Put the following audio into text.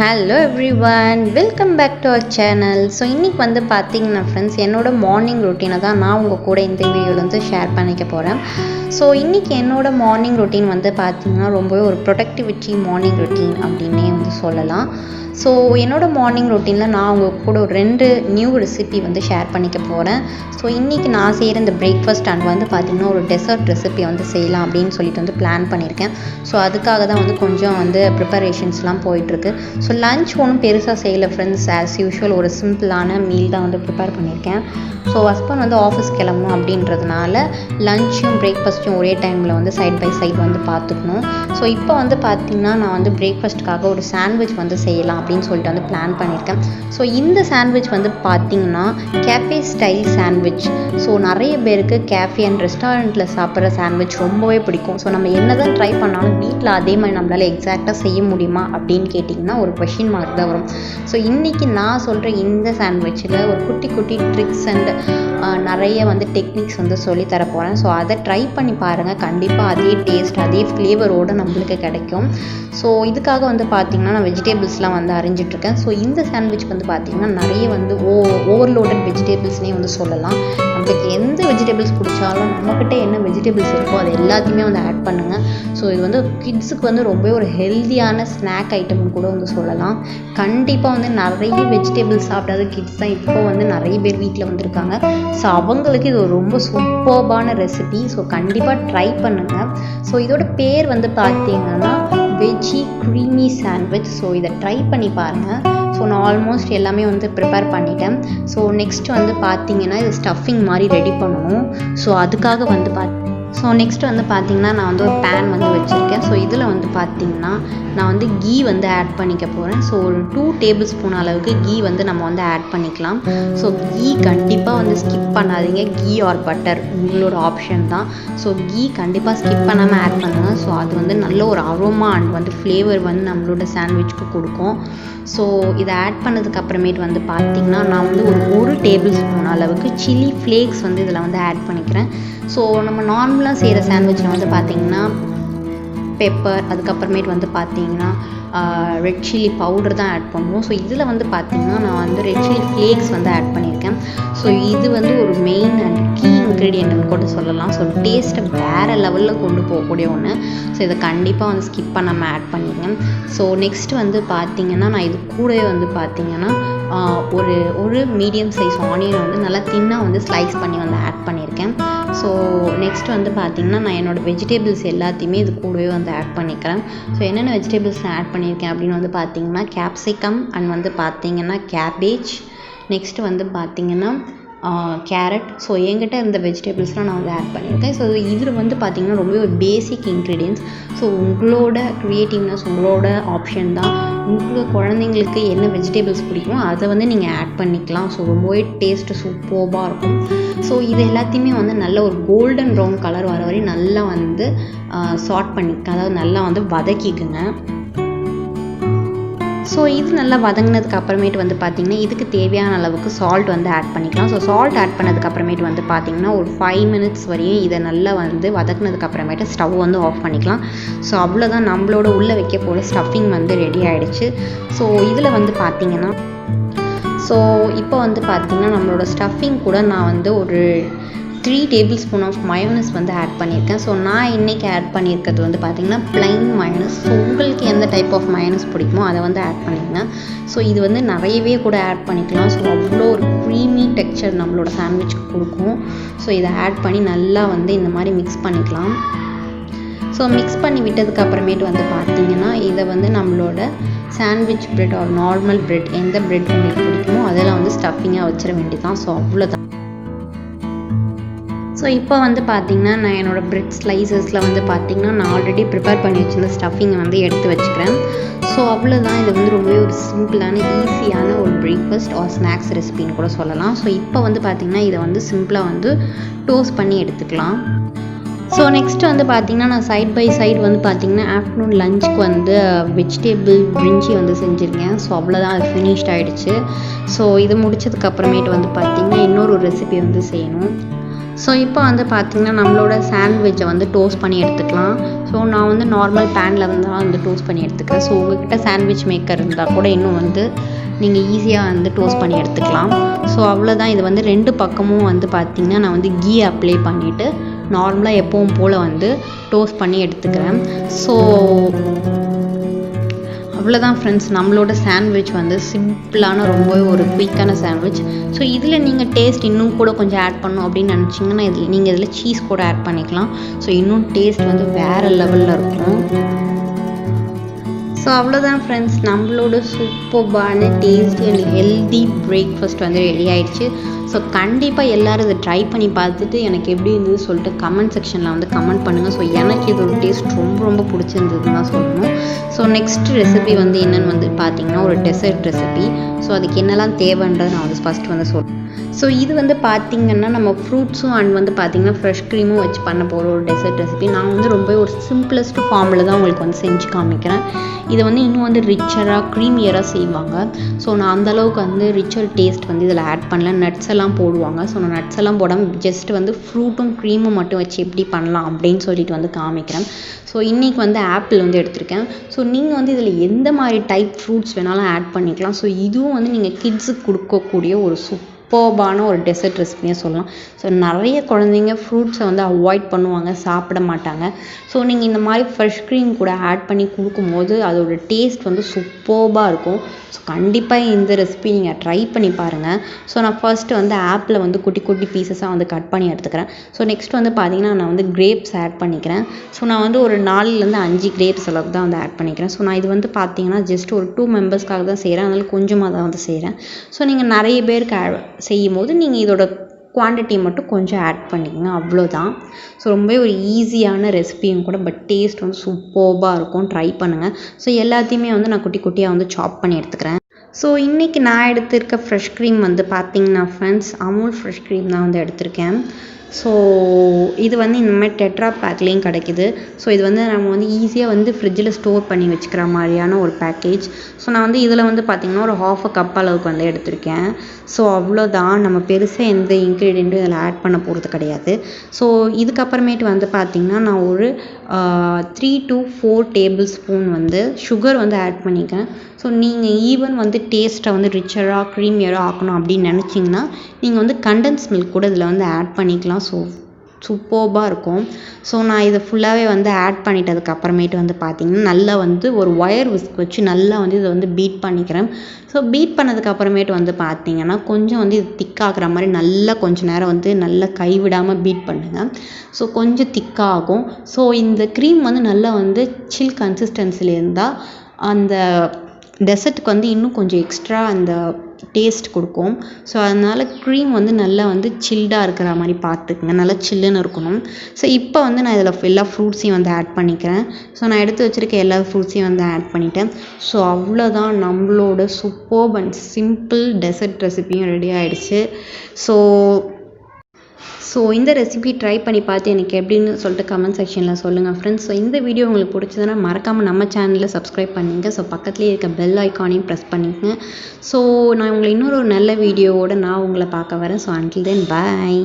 Hello everyone, welcome back to our channel. So இன்றைக்கி வந்து பார்த்தீங்கன்னா ஃப்ரெண்ட்ஸ், என்னோடய மார்னிங் ரொட்டீனை தான் நான் உங்கள் கூட இந்த வீடியோவில் வந்து ஷேர் பண்ணிக்க போகிறேன். ஸோ இன்றைக்கி என்னோடய மார்னிங் ரொட்டீன் வந்து பார்த்திங்கன்னா ரொம்பவே ஒரு ப்ரொடக்டிவிட்டி மார்னிங் ரொட்டீன் அப்படின்னே வந்து சொல்லலாம். ஸோ என்னோடய மார்னிங் ரொட்டீனில் நான் உங்கள் கூட ஒரு 2 நியூ ரெசிபி வந்து ஷேர் பண்ணிக்க போகிறேன். ஸோ இன்றைக்கி நான் செய்கிற இந்த பிரேக்ஃபாஸ்ட் அண்ட் வந்து பார்த்திங்கன்னா ஒரு டெசர்ட் ரெசிபி வந்து செய்யலாம் அப்படின்னு சொல்லிட்டு வந்து பிளான் பண்ணியிருக்கேன். ஸோ அதுக்காக தான் வந்து கொஞ்சம் வந்து ப்ரிப்பரேஷன்ஸ்லாம் போயிட்டுருக்கு. ஸோ லன்ச் ஒன்றும் பெருசாக செய்யலை ஃப்ரெண்ட்ஸ், ஆஸ் யூஷுவல் ஒரு சிம்பிளான மீல் தான் வந்து ப்ரிப்பேர் பண்ணியிருக்கேன். ஸோ ஹஸ்பண்ட் வந்து ஆஃபீஸ் கிளம்பணும் அப்படின்றதுனால லன்ச்சும் பிரேக்ஃபாஸ்ட்டும் ஒரே டைமில் வந்து சைட் பை சைட் வந்து பார்த்துக்கணும். ஸோ இப்போ வந்து பார்த்திங்கன்னா நான் வந்து பிரேக்ஃபாஸ்ட்டுக்காக ஒரு சாண்ட்விச் வந்து செய்யலாம் அப்படின்னு சொல்லிட்டு வந்து பிளான் பண்ணியிருக்கேன். ஸோ இந்த சாண்ட்விச் வந்து பார்த்திங்கன்னா கேஃபே ஸ்டைல் சாண்ட்விச். ஸோ நிறைய பேருக்கு கேஃபே அண்ட் ரெஸ்டாரண்ட்டில் சாப்பிட்ற சாண்ட்விச் ரொம்பவே பிடிக்கும். ஸோ நம்ம என்ன தான் ட்ரை பண்ணாலும் வீட்டில் அதே மாதிரி நம்மளால் எக்ஸாக்டாக செய்ய முடியுமா அப்படின்னு கேட்டிங்கன்னா ஒரு கொஷின் மார்க் தான் வரும். ஸோ இன்றைக்கி நான் சொல்கிற இந்த சாண்ட்விச்சில் ஒரு குட்டி குட்டி ட்ரிக்ஸ் அண்ட் நிறைய வந்து டெக்னிக்ஸ் வந்து சொல்லித்தர போகிறேன். ஸோ அதை ட்ரை பண்ணி பாருங்கள், கண்டிப்பாக அதே டேஸ்ட் அதே ஃப்ளேவரோடு நம்மளுக்கு கிடைக்கும். ஸோ இதுக்காக வந்து பார்த்திங்கன்னா நான் வெஜிடபிள்ஸ்லாம் வந்து அரிஞ்சிட்ருக்கேன். ஸோ இந்த சாண்ட்விச் வந்து பார்த்திங்கன்னா நிறைய வந்து ஓவர்லோடட் வெஜிடபிள்ஸ்னே வந்து சொல்லலாம். நம்மளுக்கு எந்த வெஜிடபிள்ஸ் பிடிச்சாலும் நம்மக்கிட்ட என்ன வெஜிடபிள்ஸ் இருக்கோ அது எல்லாத்தையுமே வந்து ஆட் பண்ணுங்கள். ஸோ இது வந்து கிட்ஸுக்கு வந்து ரொம்ப ஒரு ஹெல்த்தியான ஸ்நாக் ஐட்டம்னு கூட வந்து சொல்லலாம். கண்டிப்பாக வந்து நிறைய வெஜிடபிள்ஸ் சாப்பிடாத கிட்ஸ் தான் இப்போ வந்து நிறைய பேர் வீட்டில் வந்துருக்காங்க. ஸோ அவங்களுக்கு இது ஒரு ரொம்ப சூப்பர்பான ரெசிபி. ஸோ கண்டிப்பாக ட்ரை பண்ணுங்கள். ஸோ இதோட பேர் வந்து பார்த்தீங்கன்னா வெஜ்ஜி க்ரீமி சாண்ட்விச். ஸோ இதை ட்ரை பண்ணி பாருங்கள். ஸோ நான் ஆல்மோஸ்ட் எல்லாமே வந்து ப்ரிப்பேர் பண்ணிட்டேன். ஸோ நெக்ஸ்ட் வந்து பார்த்தீங்கன்னா இது ஸ்டஃபிங் மாதிரி ரெடி பண்ணணும். ஸோ அதுக்காக வந்து நெக்ஸ்ட் வந்து பார்த்திங்கன்னா நான் வந்து ஒரு பேன் வந்து வச்சுருக்கேன். ஸோ இதில் வந்து பார்த்திங்கன்னா நான் வந்து கீ வந்து ஆட் பண்ணிக்க போகிறேன். ஸோ ஒரு 2 டேபிள் ஸ்பூன் அளவுக்கு கீ வந்து நம்ம வந்து ஆட் பண்ணிக்கலாம். ஸோ கீ கண்டிப்பாக வந்து ஸ்கிப் பண்ணாதீங்க. கீ ஆர் பட்டர் உங்களோட ஆப்ஷன் தான். ஸோ கீ கண்டிப்பாக ஸ்கிப் பண்ணாமல் ஆட் பண்ணுங்கள். ஸோ அது வந்து நல்ல ஒரு அரோமா அண்ட் வந்து ஃப்ளேவர் வந்து நம்மளோட சாண்ட்விச்சுக்கு கொடுக்கும். ஸோ இதை ஆட் பண்ணதுக்கு அப்புறமேட்டு வந்து பார்த்திங்கன்னா நான் வந்து ஒரு டேபிள் ஸ்பூன் அளவுக்கு சில்லி ஃப்ளேக்ஸ் வந்து இதில் வந்து ஆட் பண்ணிக்கிறேன். ஸோ நம்ம நார்மலாக செய்கிற சாண்ட்விச்சில் வந்து பார்த்திங்கன்னா பெப்பர், அதுக்கப்புறமேட்டு வந்து பார்த்திங்கன்னா ரெட் சில்லி பவுடர் தான் ஆட் பண்ணுவோம். ஸோ இதில் வந்து பார்த்திங்கன்னா நான் வந்து ரெட் சில்லி ஃப்ளேக்ஸ் வந்து ஆட் பண்ணியிருக்கேன். ஸோ இது வந்து ஒரு மெயின் அண்ட் கீ இன்க்ரீடியன்ட்னு கூட சொல்லலாம். ஸோ டேஸ்ட்டை வேறு லெவலில் கொண்டு போகக்கூடிய ஒன்று. ஸோ இதை கண்டிப்பாக வந்து ஸ்கிப் பண்ணாமல் ஆட் பண்ணிடுங்க. ஸோ நெக்ஸ்ட் வந்து பார்த்திங்கன்னா நான் இது கூடவே வந்து பார்த்திங்கன்னா ஒரு மீடியம் சைஸ் ஆனியன் வந்து நல்லா தின்னாக வந்து ஸ்லைஸ் பண்ணி வந்து ஆட் பண்ணியிருக்கேன். ஸோ நெக்ஸ்ட் வந்து பார்த்திங்கன்னா நான் என்னோடய வெஜிடபிள்ஸ் எல்லாத்தையுமே இது கூடவே வந்து ஆட் பண்ணிக்கிறேன். ஸோ என்னென்ன வெஜிடபிள்ஸ் நான் ஆட் பண்ணியிருக்கேன் அப்படின்னு வந்து பார்த்திங்கன்னா கேப்சிகம் அண்ட் வந்து பார்த்திங்கன்னா கேபேஜ், நெக்ஸ்ட் வந்து பார்த்திங்கன்னா கேரட். ஸோ என்கிட்ட இந்த வெஜிடபிள்ஸ்லாம் நான் வந்து ஆட் பண்ணியிருக்கேன். ஸோ இதில் வந்து பார்த்திங்கன்னா ரொம்பவே ஒரு பேசிக் இன்க்ரீடியன்ஸ். ஸோ உங்களோட க்ரியேட்டிவ்னஸ் உங்களோட ஆப்ஷன் தான். உங்களுக்கு குழந்தைங்களுக்கு என்ன வெஜிடபிள்ஸ் பிடிக்குமோ அதை வந்து நீங்கள் ஆட் பண்ணிக்கலாம். ஸோ ரொம்பவே டேஸ்ட்டு சூப்பராக இருக்கும். ஸோ இது எல்லாத்தையுமே வந்து நல்ல ஒரு கோல்டன் ப்ரௌன் கலர் வர வரையும் நல்லா வந்து சார்ட் பண்ணிக்க, அதாவது நல்லா வந்து வதக்கிக்குங்க. ஸோ இது நல்லா வதங்கினதுக்கு அப்புறமேட்டு வந்து பார்த்திங்கன்னா இதுக்கு தேவையான அளவுக்கு சால்ட் வந்து ஆட் பண்ணிக்கலாம். ஸோ சால்ட் ஆட் பண்ணதுக்கு அப்புறமேட்டு வந்து பார்த்திங்கன்னா ஒரு 5 மினிட்ஸ் வரையும் இதை நல்லா வந்து வதக்கினதுக்கு அப்புறமேட்டு ஸ்டவ் வந்து ஆஃப் பண்ணிக்கலாம். ஸோ அவ்வளோதான், நம்மளோட உள்ளே வைக்க போகிற ஸ்டஃபிங் வந்து ரெடி ஆகிடுச்சு. ஸோ இதில் வந்து பார்த்திங்கன்னா இப்போ வந்து பார்த்திங்கன்னா நம்மளோட ஸ்டஃபிங் கூட நான் வந்து ஒரு 3 டேபிள் ஸ்பூன் ஆஃப் மயோனஸ் வந்து ஆட் பண்ணியிருக்கேன். ஸோ நான் இன்றைக்கி ஆட் பண்ணியிருக்கிறது வந்து பார்த்திங்கன்னா ப்ளைன் மயோனஸ். ஸோ உங்களுக்கு எந்த டைப் ஆஃப் மயோனஸ் பிடிக்குமோ அதை வந்து ஆட் பண்ணிடுங்க. ஸோ இது வந்து நிறையவே கூட ஆட் பண்ணிக்கலாம். ஸோ அவ்வளோ ஒரு க்ரீமி டெக்ஸ்சர் நம்மளோட சாண்ட்விச்சுக்கு கொடுக்கும். ஸோ இதை ஆட் பண்ணி நல்லா வந்து இந்த மாதிரி மிக்ஸ் பண்ணிக்கலாம். ஸோ மிக்ஸ் பண்ணி விட்டதுக்கு அப்புறமேட்டு வந்து பார்த்திங்கன்னா இதை வந்து நம்மளோட sandwich bread or normal bread, எந்த ப்ரெட் உங்களுக்கு பிடிக்குமோ அதெல்லாம் வந்து ஸ்டஃபிங்காக வச்சிட வேண்டியதான். ஸோ அவ்வளோதான். ஸோ இப்போ வந்து பார்த்திங்கன்னா நான் என்னோடய ப்ரெட் ஸ்லைசஸில் வந்து பார்த்திங்கன்னா நான் ஆல்ரெடி ப்ரிப்பேர் பண்ணி வச்சுருந்த ஸ்டஃபிங்கை வந்து எடுத்து வச்சுக்கிறேன். ஸோ அவ்வளோதான். இது வந்து ரொம்பவே ஒரு சிம்பிளான ஈஸியான ஒரு பிரேக்ஃபாஸ்ட் ஆர் ஸ்நாக்ஸ் ரெசிபின்னு கூட சொல்லலாம். ஸோ இப்போ வந்து பார்த்திங்கன்னா இதை வந்து சிம்பிளாக வந்து டோஸ்ட் பண்ணி எடுத்துக்கலாம். ஸோ நெக்ஸ்ட் வந்து பார்த்திங்கன்னா நான் சைட் பை சைடு வந்து பார்த்திங்கன்னா ஆஃப்டர்நூன் லஞ்சுக்கு வந்து வெஜிடபிள் பிரிஞ்சி வந்து செஞ்சுருக்கேன். ஸோ அவ்வளோதான், அது ஃபினிஷ்ட் ஆகிடுச்சு. ஸோ இது முடிச்சதுக்கு அப்புறமேட்டு வந்து பார்த்திங்கன்னா இன்னொரு ரெசிபி வந்து செய்யணும். ஸோ இப்போ வந்து பார்த்திங்கன்னா நம்மளோட சாண்ட்விட்சை வந்து டோஸ்ட் பண்ணி எடுத்துக்கலாம். ஸோ நான் வந்து நார்மல் பேனில் வந்து டோஸ்ட் பண்ணி எடுத்துக்கிறேன். ஸோ உங்கள்கிட்ட சாண்ட்விச் மேக்கர் இருந்தால் கூட இன்னும் வந்து நீங்கள் ஈஸியாக வந்து டோஸ்ட் பண்ணி எடுத்துக்கலாம். ஸோ அவ்வளோதான். இது வந்து 2 பக்கமும் வந்து பார்த்திங்கன்னா நான் வந்து கீ அப்ளை பண்ணிவிட்டு நார்மலாக எப்பவும் போல் வந்து டோஸ்ட் பண்ணி எடுத்துக்கிறேன். ஸோ அவ்வளோதான் ஃப்ரெண்ட்ஸ், நம்மளோட சாண்ட்விச் வந்து சிம்பிளான ரொம்பவே ஒரு குயிக்கான சாண்ட்விச். ஸோ இதில் நீங்கள் டேஸ்ட் இன்னும் கூட கொஞ்சம் ஆட் பண்ணணும் அப்படின்னு நினச்சிங்கன்னா நீங்கள் இதில் சீஸ் கூட ஆட் பண்ணிக்கலாம். ஸோ இன்னும் டேஸ்ட் வந்து வேறு லெவலில் இருக்கும். ஸோ அவ்வளோதான் ஃப்ரெண்ட்ஸ், நம்மளோட சூப்பர்பான டேஸ்டி அண்ட் ஹெல்தி பிரேக்ஃபாஸ்ட் வந்து ரெடி ஆகிடுச்சு. ஸோ கண்டிப்பாக எல்லோரும் இதை ட்ரை பண்ணி பார்த்துட்டு எனக்கு எப்படி இருந்தது சொல்லிட்டு கமெண்ட் செக்ஷனில் வந்து கமெண்ட் பண்ணுங்கள். ஸோ எனக்கு இதோட டேஸ்ட் ரொம்ப ரொம்ப பிடிச்சிருந்ததுன்னு தான் சொல்லணும். ஸோ நெக்ஸ்ட் ரெசிபி வந்து என்னென்னு வந்து பார்த்திங்கன்னா ஒரு டெசர்ட் ரெசிபி. ஸோ அதுக்கு என்னெல்லாம் தேவைன்றது நான் வந்து ஃபஸ்ட்டு வந்து சொல்கிறேன். ஸோ இது வந்து பார்த்திங்கன்னா நம்ம ஃப்ரூட்ஸும் அண்ட் வந்து பார்த்திங்கன்னா ஃப்ரெஷ் க்ரீமும் வச்சு பண்ண போகிற ஒரு டெசர்ட் ரெசிபி. நான் வந்து ரொம்ப ஒரு சிம்பிளஸ்ட் ஃபார்மில் தான் உங்களுக்கு வந்து செஞ்சு காமிக்கிறேன். இதை வந்து இன்னும் வந்து ரிச்சராக க்ரீமியராக செய்வாங்க. ஸோ நான் அந்தளவுக்கு வந்து ரிச்சர் டேஸ்ட் வந்து இதில் ஆட் பண்ணல. நட்ஸ் எல்லாம் போடுவாங்க. ஸோ நான் நட்ஸ் எல்லாம் போடாமல் ஜஸ்ட் வந்து ஃப்ரூட்டும் க்ரீமும் மட்டும் வச்சு எப்படி பண்ணலாம் அப்படின்னு சொல்லிட்டு வந்து காமிக்கிறேன். ஸோ இன்றைக்கி வந்து ஆப்பிள் வந்து எடுத்திருக்கேன். ஸோ நீங்கள் வந்து இதில் எந்த மாதிரி டைப் ஃப்ரூட்ஸ் வேணாலும் ஆட் பண்ணிக்கலாம். ஸோ இதுவும் வந்து நீங்கள் கிட்ஸுக்கு கொடுக்கக்கூடிய ஒரு சூப்பர்பான ஒரு டெசர்ட் ரெசிபியே சொல்லலாம். ஸோ நிறைய குழந்தைங்க ஃப்ரூட்ஸை வந்து அவாய்ட் பண்ணுவாங்க, சாப்பிட மாட்டாங்க. ஸோ நீங்கள் இந்த மாதிரி ஃப்ரெஷ் க்ரீம் கூட ஆட் பண்ணி கொடுக்கும்போது அதோட டேஸ்ட் வந்து சூப்பர்பாக இருக்கும். ஸோ கண்டிப்பாக இந்த ரெசிபி நீங்கள் ட்ரை பண்ணி பாருங்கள். ஸோ நான் ஃபர்ஸ்ட்டு வந்து ஆப்பில் வந்து குட்டி குட்டி பீசஸாக வந்து கட் பண்ணி எடுத்துக்கிறேன். ஸோ நெக்ஸ்ட் வந்து பார்த்திங்கன்னா நான் வந்து கிரேப்ஸ் ஆட் பண்ணிக்கிறேன். ஸோ நான் வந்து ஒரு 4லேருந்து 5 கிரேப்ஸ் அளவுக்கு தான் வந்து ஆட் பண்ணிக்கிறேன். ஸோ நான் இது வந்து பார்த்திங்கன்னா ஜஸ்ட் ஒரு 2 மெம்பர்ஸ்க்காக தான் செய்கிறேன். அதனால் கொஞ்சமாக தான் வந்து செய்கிறேன். ஸோ நீங்கள் நிறைய பேருக்கு செய்யும் போது நீங்கள் இதோட குவான்டிட்டி மட்டும் கொஞ்சம் ஆட் பண்ணிக்கோங்க, அவ்வளோதான். ஸோ ரொம்ப ஒரு ஈஸியான ரெசிபியும் கூட, பட் டேஸ்ட் வந்து சூப்பர்பாக இருக்கும். ட்ரை பண்ணுங்கள். ஸோ எல்லாத்தையுமே வந்து நான் குட்டி குட்டியாக வந்து சாப் பண்ணி எடுத்துக்கிறேன். ஸோ இன்றைக்கி நான் எடுத்திருக்க ஃப்ரெஷ் க்ரீம் வந்து பார்த்திங்கன்னா ஃப்ரெண்ட்ஸ் அமுல் ஃப்ரெஷ் க்ரீம் தான் வந்து எடுத்திருக்கேன். ஸோ இது வந்து இந்த மாதிரி டெட்ரா பேக்லேயும் கிடைக்கிது. ஸோ இது வந்து நம்ம வந்து ஈஸியாக வந்து ஃப்ரிட்ஜில் ஸ்டோர் பண்ணி வச்சுக்கிற மாதிரியான ஒரு பேக்கேஜ். ஸோ நான் வந்து இதில் வந்து பார்த்திங்கன்னா ஒரு 1/2 கப் அளவுக்கு வந்து எடுத்திருக்கேன். ஸோ அவ்வளோதான். நம்ம பெருசாக எந்த இன்க்ரீடியண்ட்டும் இதில் ஆட் பண்ண போகிறது கிடையாது. ஸோ இதுக்கப்புறமேட்டு வந்து பார்த்திங்கன்னா நான் ஒரு 3 to 4 டேபிள் ஸ்பூன் வந்து சுகர் வந்து ஆட் பண்ணிக்கிறேன். ஸோ நீங்கள் ஈவன் வந்து டேஸ்ட்டை வந்து ரிச்சராக க்ரீமியராக ஆக்கணும் அப்படின்னு நினச்சிங்கன்னா நீங்கள் வந்து கண்டென்ஸ் மில்க் கூட இதில் வந்து ஆட் பண்ணிக்கலாம். ஸோ சூப்பர்பாக இருக்கும். ஸோ நான் இதை ஃபுல்லாகவே வந்து ஆட் பண்ணிட்டதுக்கு அப்புறமேட்டு வந்து பார்த்திங்கன்னா நல்லா வந்து ஒரு ஒயர் விஸ்க் வச்சு நல்லா வந்து இதை வந்து பீட் பண்ணிக்கிறேன். ஸோ பீட் பண்ணதுக்கு அப்புறமேட்டு வந்து பார்த்திங்கன்னா கொஞ்சம் வந்து இது திக்காகிற மாதிரி நல்லா கொஞ்சம் நேரம் வந்து நல்லா கைவிடாமல் பீட் பண்ணுங்கள். ஸோ கொஞ்சம் திக்காகும். ஸோ இந்த க்ரீம் வந்து நல்லா வந்து சில் கன்சிஸ்டன்சியில் இருந்தால் அந்த டெசர்ட்டுக்கு வந்து இன்னும் கொஞ்சம் எக்ஸ்ட்ரா அந்த டேஸ்ட் கொடுக்கும். ஸோ அதனால் க்ரீம் வந்து நல்லா வந்து சில்டாக இருக்கிற மாதிரி பார்த்துக்குங்க, நல்லா சில்லுன்னு இருக்கணும். ஸோ இப்போ வந்து நான் இதில் எல்லா ஃப்ரூட்ஸையும் வந்து ஆட் பண்ணிக்கிறேன். ஸோ நான் எடுத்து வச்சுருக்க எல்லா ஃப்ரூட்ஸையும் வந்து ஆட் பண்ணிட்டேன். ஸோ அவ்வளோதான், நம்மளோட சூப்பர்ப் அண்ட் சிம்பிள் டெசர்ட் ரெசிபியும் ரெடி ஆகிடுச்சு. ஸோ இந்த ரெசிபி ட்ரை பண்ணி பார்த்து எனக்கு எப்படின்னு சொல்லிட்டு கமெண்ட் செக்ஷனில் சொல்லுங்கள் ஃப்ரெண்ட்ஸ். ஸோ இந்த வீடியோ உங்களுக்கு பிடிச்சதுன்னா மறக்காமல் நம்ம சேனலில் சப்ஸ்கிரைப் பண்ணிங்க. ஸோ பக்கத்துலேயே இருக்க பெல் ஐக்கானையும் ப்ரெஸ் பண்ணிக்கங்க. ஸோ நான் உங்களை இன்னொரு நல்ல வீடியோவோடு நான் உங்களை பார்க்க வரேன். ஸோ அன்டில் தென் பாய்.